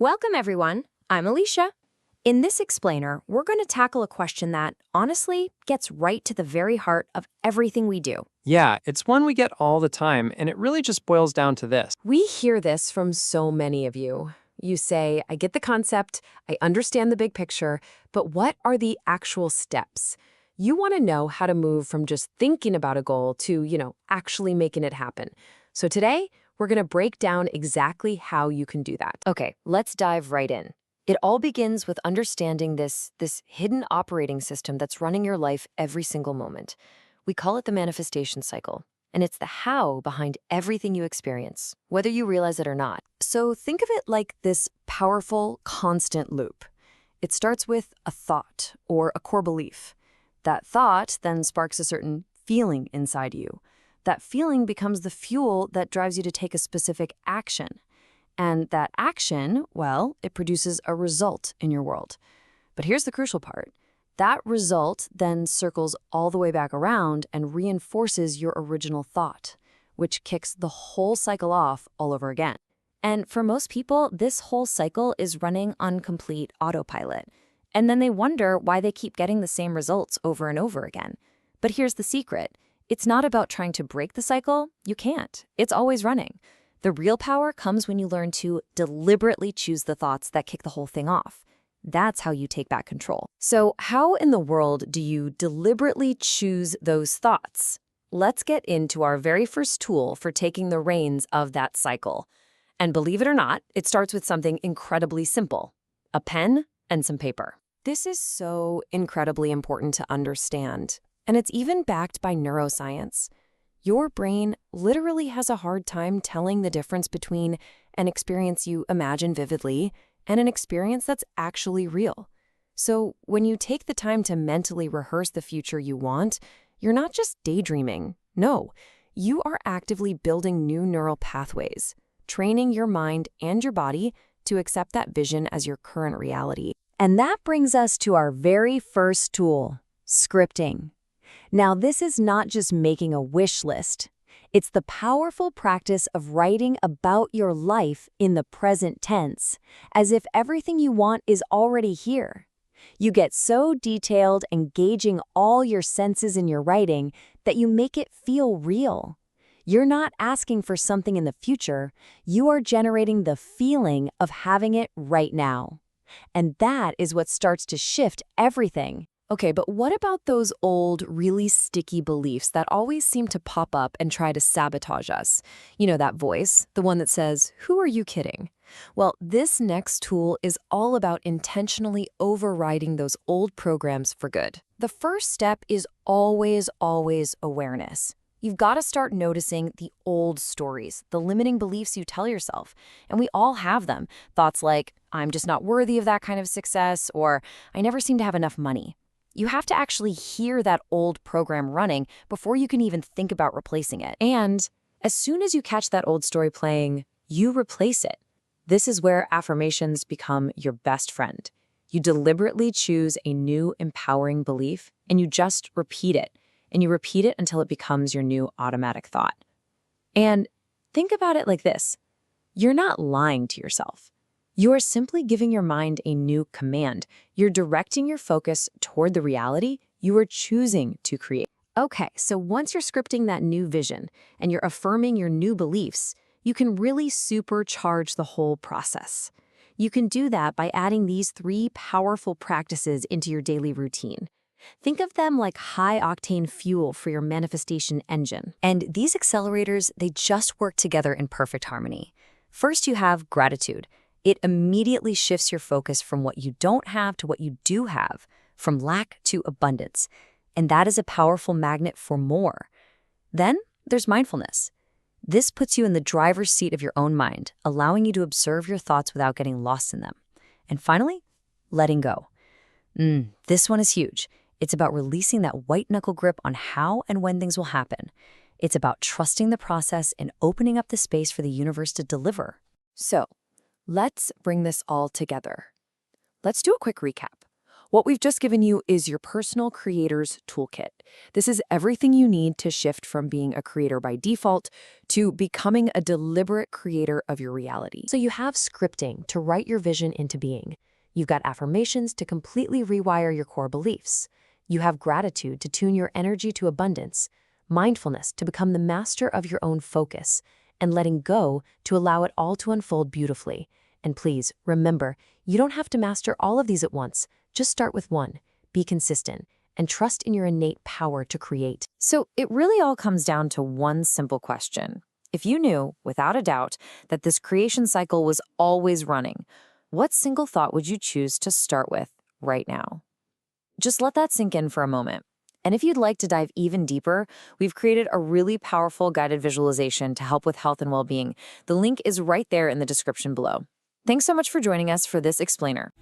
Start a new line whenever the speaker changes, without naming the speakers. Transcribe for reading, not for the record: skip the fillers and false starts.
Welcome, everyone. I'm Alicia. In this explainer, we're going to tackle a question that, honestly, gets right to the very heart of everything we do.
Yeah, it's one we get all the time, and it really just boils down to this.
We hear this from so many of you. You say, I get the concept, I understand the big picture, but what are the actual steps? You want to know how to move from just thinking about a goal to, actually making it happen. So today, we're going to break down exactly how you can do that.
Okay, let's dive right in. It all begins with understanding this hidden operating system that's running your life every single moment. We call it the manifestation cycle, and it's the how behind everything you experience, whether you realize it or not. So think of it like this powerful, constant loop. It starts with a thought or a core belief. That thought then sparks a certain feeling inside you. That feeling becomes the fuel that drives you to take a specific action. And that action, well, it produces a result in your world. But here's the crucial part. That result then circles all the way back around and reinforces your original thought, which kicks the whole cycle off all over again. And for most people, this whole cycle is running on complete autopilot. And then they wonder why they keep getting the same results over and over again. But here's the secret. It's not about trying to break the cycle. You can't. It's always running. The real power comes when you learn to deliberately choose the thoughts that kick the whole thing off. That's how you take back control. So how in the world do you deliberately choose those thoughts? Let's get into our very first tool for taking the reins of that cycle. And believe it or not, it starts with something incredibly simple: a pen and some paper. This is so incredibly important to understand. And it's even backed by neuroscience. Your brain literally has a hard time telling the difference between an experience you imagine vividly and an experience that's actually real. So when you take the time to mentally rehearse the future you want, you're not just daydreaming. No, you are actively building new neural pathways, training your mind and your body to accept that vision as your current reality.
And that brings us to our very first tool, scripting. Now, this is not just making a wish list. It's the powerful practice of writing about your life in the present tense, as if everything you want is already here. You get so detailed, engaging all your senses in your writing, that you make it feel real. You're not asking for something in the future. You are generating the feeling of having it right now. And that is what starts to shift everything.
Okay, but what about those old, really sticky beliefs that always seem to pop up and try to sabotage us? You know, that voice, the one that says, "Who are you kidding?" Well, this next tool is all about intentionally overriding those old programs for good.
The first step is always awareness. You've got to start noticing the old stories, the limiting beliefs you tell yourself. And we all have them. Thoughts like, I'm just not worthy of that kind of success, or I never seem to have enough money. You have to actually hear that old program running before you can even think about replacing it. And as soon as you catch that old story playing, you replace it. This is where affirmations become your best friend. You deliberately choose a new empowering belief, and you just repeat it. And you repeat it until it becomes your new automatic thought. And think about it like this. You're not lying to yourself. You are simply giving your mind a new command. You're directing your focus toward the reality you are choosing to create. Okay, so once you're scripting that new vision and you're affirming your new beliefs, you can really supercharge the whole process. You can do that by adding these 3 powerful practices into your daily routine. Think of them like high-octane fuel for your manifestation engine. And these accelerators, they just work together in perfect harmony. First, you have gratitude. It immediately shifts your focus from what you don't have to what you do have, from lack to abundance. And that is a powerful magnet for more. Then there's mindfulness. This puts you in the driver's seat of your own mind, allowing you to observe your thoughts without getting lost in them. And finally, letting go. This one is huge. It's about releasing that white-knuckle grip on how and when things will happen. It's about trusting the process and opening up the space for the universe to deliver.
So, let's bring this all together. Let's do a quick recap.
What we've just given you is your personal creator's toolkit. This is everything you need to shift from being a creator by default to becoming a deliberate creator of your reality.
So you have scripting to write your vision into being. You've got affirmations to completely rewire your core beliefs. You have gratitude to tune your energy to abundance, mindfulness to become the master of your own focus, and letting go to allow it all to unfold beautifully. And please, remember, you don't have to master all of these at once. Just start with one, be consistent, and trust in your innate power to create.
So it really all comes down to one simple question. If you knew, without a doubt, that this creation cycle was always running, what single thought would you choose to start with right now? Just let that sink in for a moment. And if you'd like to dive even deeper, we've created a really powerful guided visualization to help with health and well-being. The link is right there in the description below. Thanks so much for joining us for this explainer.